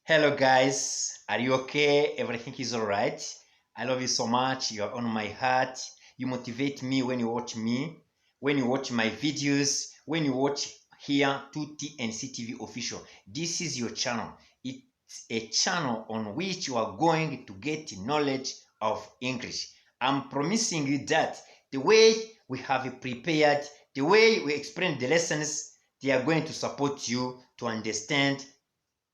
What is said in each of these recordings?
Hello guys, are you okay? Everything is alright. I love you so much. You're on my heart. You motivate me when you watch me, when you watch my videos, when you watch here 2TNC TV official. This is your channel. It's a channel on which you are going to get knowledge of English. I'm promising you that the way we have prepared, the way we explain the lessons, they are going to support you to understand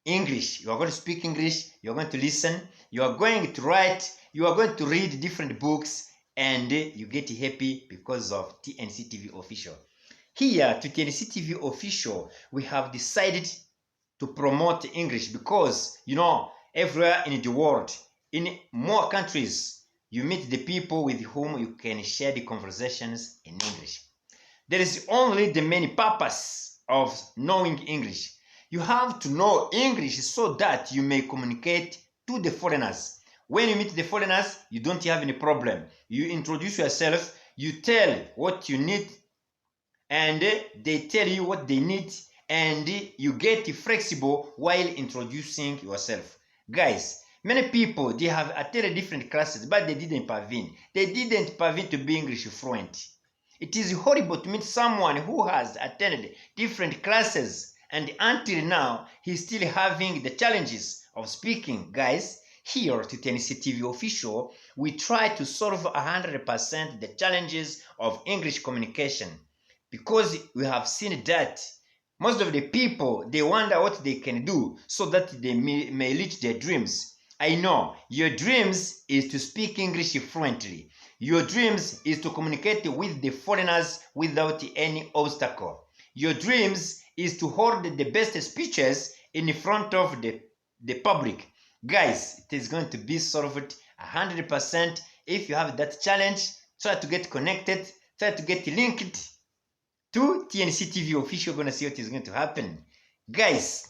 English. You are going to speak English, you are going to listen, you are going to write, you are going to read different books, and you get happy because of TNC TV official. Here to TNC TV official, we have decided to promote English because everywhere in the world, in more countries, you meet the people with whom you can share the conversations in English. There is only the main purpose of knowing English. You have to know English so that you may communicate to the foreigners. When you meet the foreigners, you don't have any problem. You introduce yourself, you tell what you need, and they tell you what they need, and you get flexible while introducing yourself. Guys, many people, they have attended different classes, but they didn't parvene. They didn't parvene to be English fluent. It is horrible to meet someone who has attended different classes and until now he's still having the challenges of speaking. Guys, here to Tennessee TV official, we try to solve 100% the challenges of English communication because we have seen that most of the people, they wonder what they can do so that they may reach their dreams. I know your dreams is to speak English fluently. Your dreams is to communicate with the foreigners without any obstacle. Your dreams is to hold the best speeches in front of the public. Guys, it is going to be solved 100%. If you have that challenge, try to get connected, try to get linked to TNC TV official. You're going to see what is going to happen. Guys,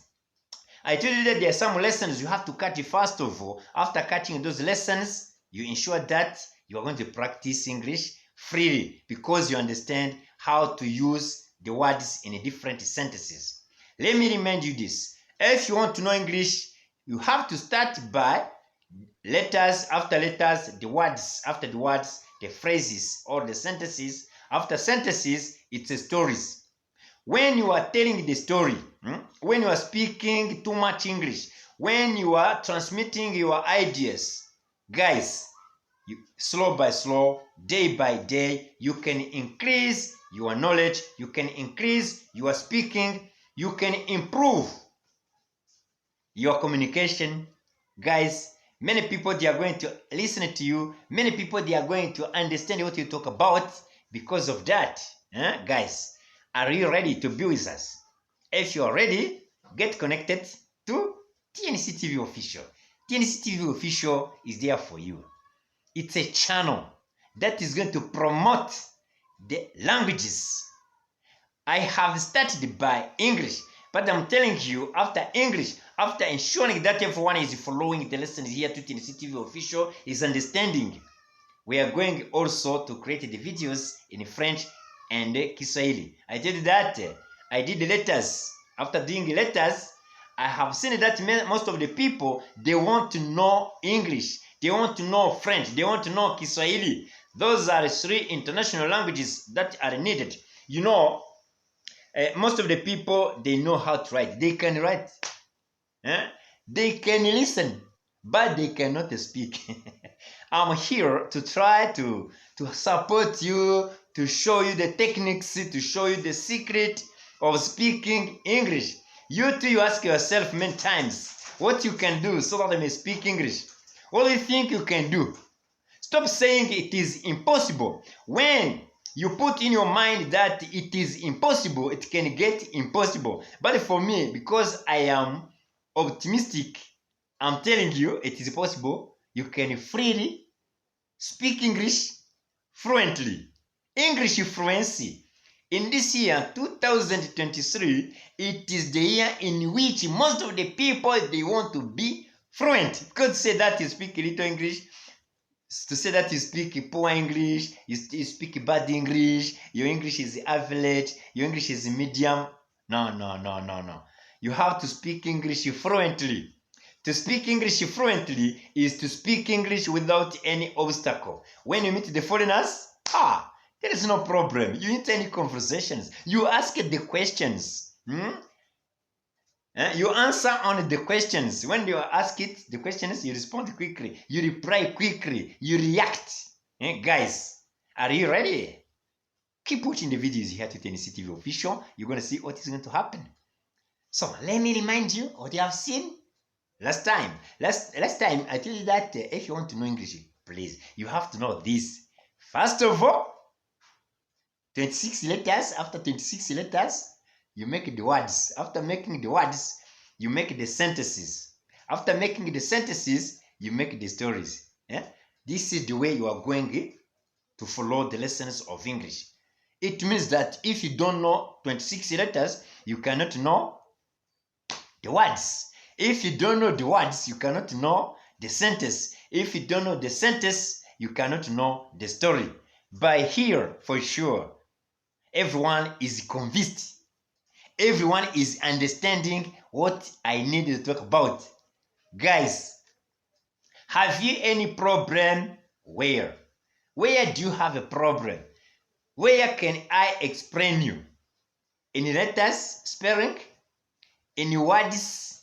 I told you that there are some lessons you have to catch first of all. After catching those lessons, you ensure that you are going to practice English freely because you understand how to use the words in different sentences. Let me remind you this. If you want to know English, you have to start by letters after letters, the words after the words, the phrases or the sentences. After sentences, it's stories. When you are telling the story, when you are speaking too much English, when you are transmitting your ideas, guys, slow by slow, day by day, you can increase your knowledge, you can increase your speaking, you can improve your communication. Guys, many people, they are going to listen to you, many people, they are going to understand what you talk about because of that. Guys, are you ready to be with us? If you are ready, get connected to TNC TV official. TNC TV official is there for you. It's a channel that is going to promote the languages. I have started by English, but I'm telling you, after English, after ensuring that everyone is following the lessons here to TNC TV official, is understanding, we are going also to create the videos in French and Kiswahili. I did that. I did the letters. After doing the letters, I have seen that most of the people, they want to know English. They want to know French. They want to know Kiswahili. Those are 3 international languages that are needed. Most of the people, they know how to write. They can write. They can listen, but they cannot speak. I'm here to try to support you, to show you the techniques, to show you the secret of speaking English. You too, you ask yourself many times what you can do so that I may speak English. What do you think you can do? Stop saying it is impossible. When you put in your mind that it is impossible, it can get impossible. But for me, because I am optimistic, I'm telling you it is possible. You can freely speak English fluently. English fluency. In this year, 2023, it is the year in which most of the people, they want to be fluent. Because to say that you speak a little English, to say that you speak poor English, you speak bad English, your English is average, your English is medium. No. You have to speak English fluently. To speak English fluently is to speak English without any obstacle. When you meet the foreigners, there is no problem. You need any conversations. You ask the questions. You answer on the questions. When you ask the questions, you respond quickly. You reply quickly. You react. Guys, are you ready? Keep watching the videos here to Tennessee TV Official. You're going to see what is going to happen. So let me remind you what you have seen last time. Last time I told you that if you want to know English, please, you have to know this. First of all, 26 letters. After 26 letters, you make the words. After making the words, you make the sentences. After making the sentences, you make the stories. This is the way you are going to follow the lessons of English. It means that if you don't know 26 letters, you cannot know the words. If you don't know the words, you cannot know the sentence. If you don't know the sentence, you cannot know the story. By here, for sure, everyone is convinced. Everyone is understanding what I need to talk about. Guys, have you any problem? Where? Where do you have a problem? Where can I explain you? In letters, spelling, in words,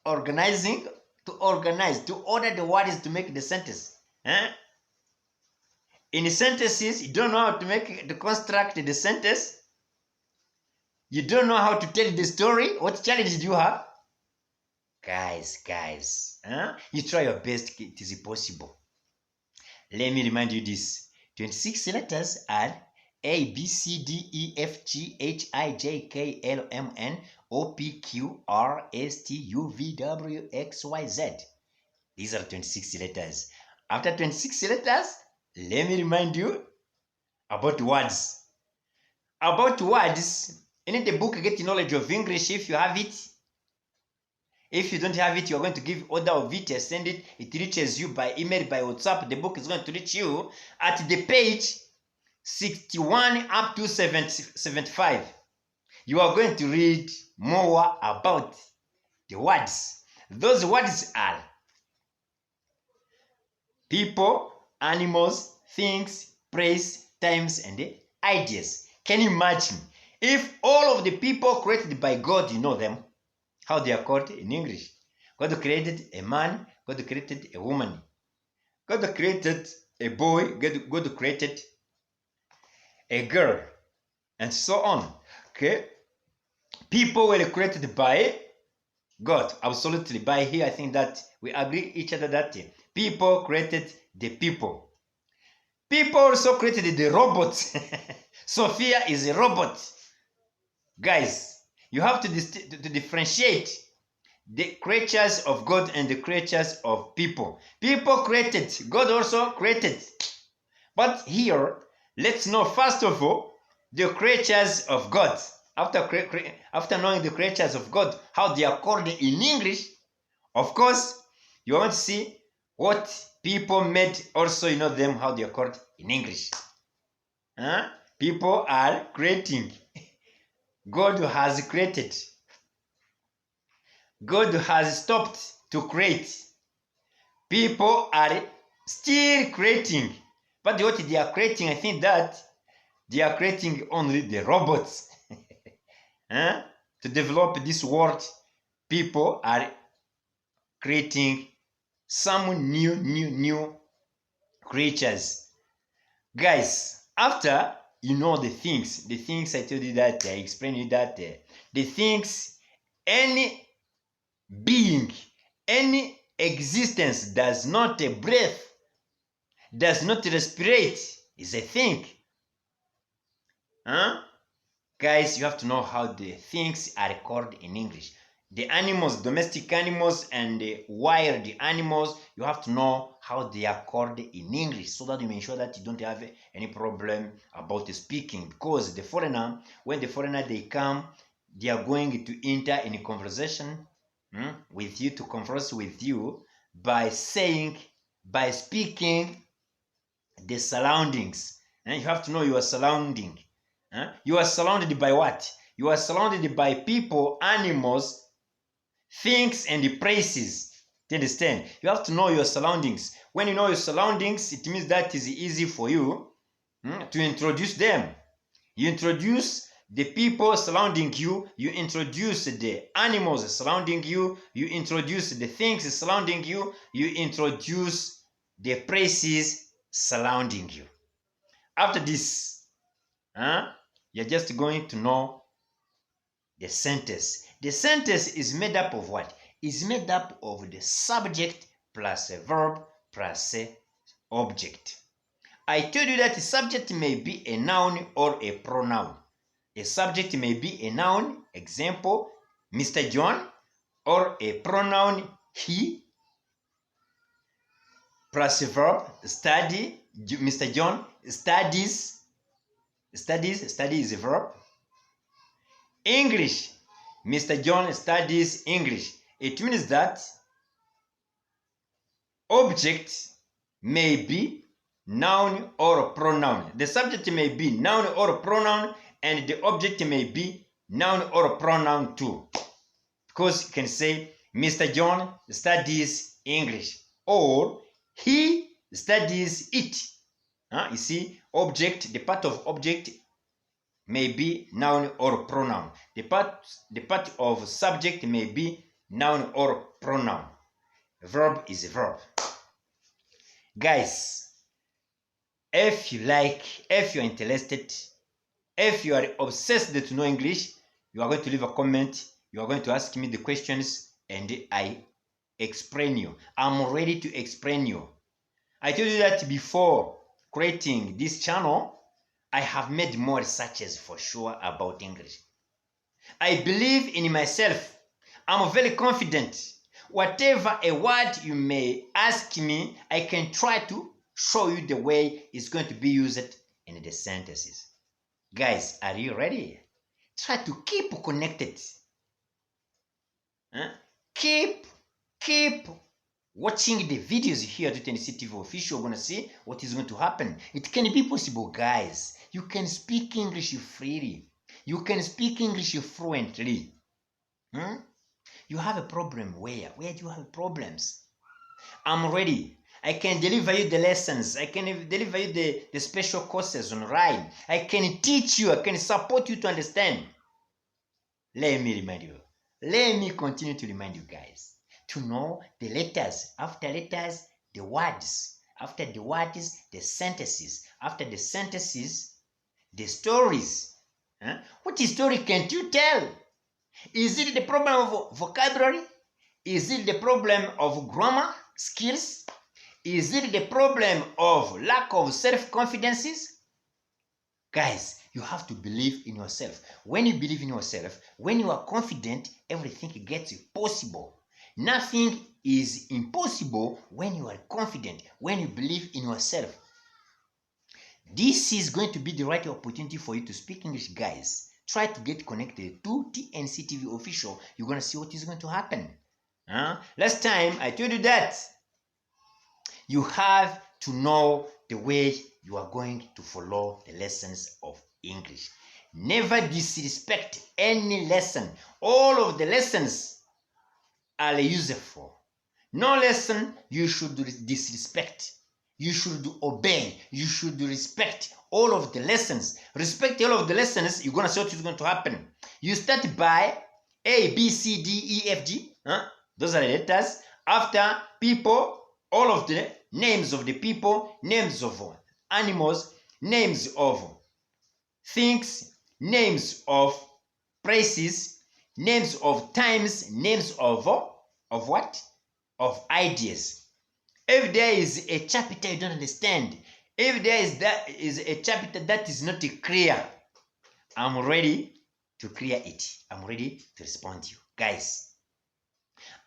organizing, to organize, to order the words to make the sentence. In sentences, you don't know how to construct the sentence. You don't know how to tell the story. What challenge do you have? Guys, you try your best. It is possible. Let me remind you this. 26 letters are A, B, C, D, E, F, G, H, I, J, K, L, M, N, O, P, Q, R, S, T, U, V, W, X, Y, Z. These are 26 letters. After 26 letters, let me remind you about words. About words, in the book Get Knowledge of English, if you have it. If you don't have it, you're going to give order of it, send it. It reaches you by email, by WhatsApp. The book is going to reach you at the page 61 up to 75. You are going to read more about the words. Those words are people, animals, things, place, times, and ideas. Can you imagine if all of the people created by God, you know them, how they are called in English? God created a man, God created a woman, God created a boy, God created a girl, and so on. Okay? People were created by God, absolutely. By here, I think that we agree each other that people created the people. People also created the robots. Sophia is a robot. Guys, you have to differentiate the creatures of God and the creatures of people. People created, God also created. But here, let's know first of all the creatures of God. After knowing the creatures of God, how they are called in English, of course, you want to see what people made. Also, you know them, how they are called in English. People are creating. God has created. God has stopped to create. People are still creating. But what they are creating, I think that they are creating only the robots. To develop this world, people are creating some new creatures. Guys, after you know the things I told you that, I explained you that, the things, any being, any existence does not breathe, does not respirate, is a thing. Guys, you have to know how the things are called in English. The animals, domestic animals and the wild animals, you have to know how they are called in English so that you make sure that you don't have any problem about speaking. Because the foreigner, when the foreigner they come, they are going to enter in a conversation with you, to converse with you by speaking the surroundings. And you have to know your surrounding. You are surrounded by what? You are surrounded by people, animals, things, and places. Do you understand? You have to know your surroundings. When you know your surroundings, it means that is easy for you to introduce them. You introduce the people surrounding you, you introduce the animals surrounding you, you introduce the things surrounding you, you introduce the places surrounding you. After this, you're just going to know the sentence. The sentence is made up of what? It's made up of the subject plus a verb plus a object. I told you that a subject may be a noun or a pronoun. A subject may be a noun, example, Mr. John, or a pronoun, he, plus a verb, study, Mr. John studies, study is a verb. English, Mr. John studies English. It means that object may be noun or pronoun. The subject may be noun or pronoun, and the object may be noun or pronoun too. Because you can say, Mr. John studies English, or he studies it. You see, object, the part of object may be noun or pronoun. The part of subject may be noun or pronoun. Verb is a verb. Guys, if you like, if you're interested, if you are obsessed to know English, you are going to leave a comment. You are going to ask me the questions and I explain you. I'm ready to explain you. I told you that before creating this channel, I have made more researches for sure about English. I believe in myself. I'm very confident. Whatever a word you may ask me, I can try to show you the way it's going to be used in the sentences. Guys, are you ready? Try to keep connected. Keep watching the videos here at NCTV Official. You're going to see what is going to happen. It can be possible, guys. You can speak English freely. You can speak English fluently. You have a problem where? Where do you have problems? I'm ready. I can deliver you the lessons. I can deliver you the special courses online. I can teach you. I can support you to understand. Let me remind you. Let me continue to remind you guys to know the letters. After letters, the words. After the words, the sentences. After the sentences, the stories. What story can't you tell? Is it the problem of vocabulary? Is it the problem of grammar skills? Is it the problem of lack of self-confidences? Guys, you have to believe in yourself. When you believe in yourself, when you are confident, everything gets possible. Nothing is impossible when you are confident, when you believe in yourself. This is going to be the right opportunity for you to speak English, guys. Try to get connected to TNCTV Official. You're going to see what is going to happen. Last time, I told you that you have to know the way you are going to follow the lessons of English. Never disrespect any lesson. All of the lessons are useful. No lesson you should disrespect. You should obey. You should respect all of the lessons. Respect all of the lessons, you're going to see what is going to happen. You start by A, B, C, D, E, F, G. Those are the letters. After people, all of the names of the people, names of animals, names of things, names of places, names of times, names of what? Of ideas. If there is a chapter you don't understand, if there is a chapter that is not clear, I'm ready to clear it. I'm ready to respond to you. Guys,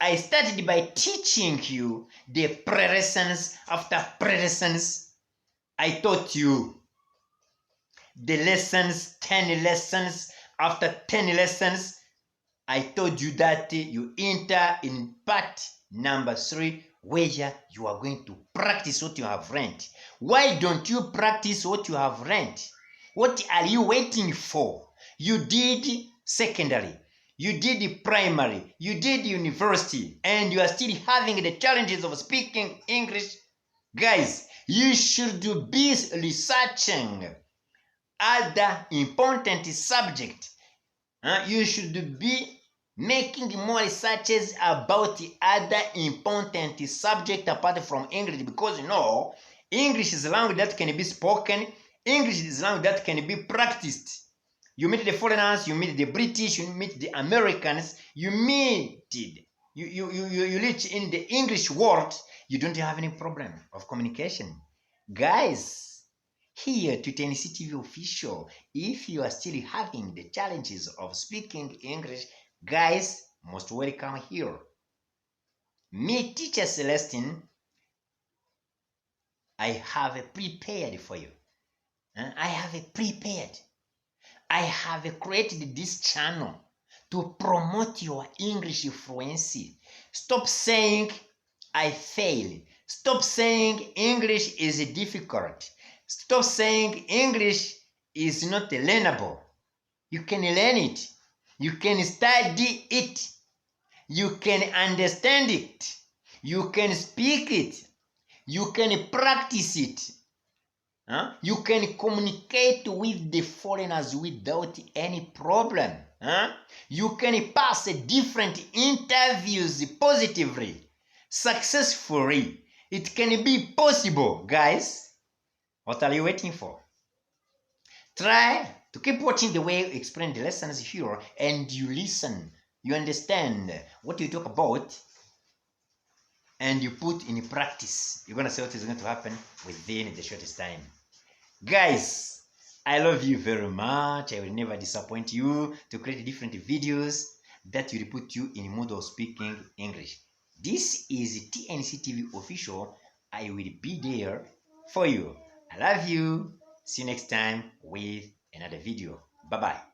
I started by teaching you the pre-lessons. After pre-lessons, I taught you the lessons, 10 lessons. After 10 lessons, I told you that you enter in part number 3, where you are going to practice what you have learned. Why don't you practice what you have learned? What are you waiting for? You did secondary. you did the primary, you did university, and you are still having the challenges of speaking English, guys, you should be researching other important subject. You should be making more researches about the other important subject apart from English, because you know English is a language that can be spoken. English is a language that can be practiced. You meet the foreigners, you meet the British, you meet the Americans, you reach in the English world, you don't have any problem of communication. Guys, here to Tennessee TV official, if you are still having the challenges of speaking English, guys, most welcome here. Me, teacher Celestine, I have prepared for you. I have prepared. I have created this channel to promote your English fluency. Stop saying I fail. Stop saying English is difficult. Stop saying English is not learnable. You can learn it. You can study it. You can understand it. You can speak it. You can practice it. You can communicate with the foreigners without any problem. You can pass different interviews positively, successfully. It can be possible, guys. What are you waiting for? Try to keep watching the way we explain the lessons here, and you listen, you understand what you talk about, and you put in practice. You're going to see what is going to happen within the shortest time. Guys, I love you very much. I will never disappoint you to create different videos that will put you in mood of speaking English. This is TNC TV official. I will be there for you. I love you. See you next time with another video. Bye-bye.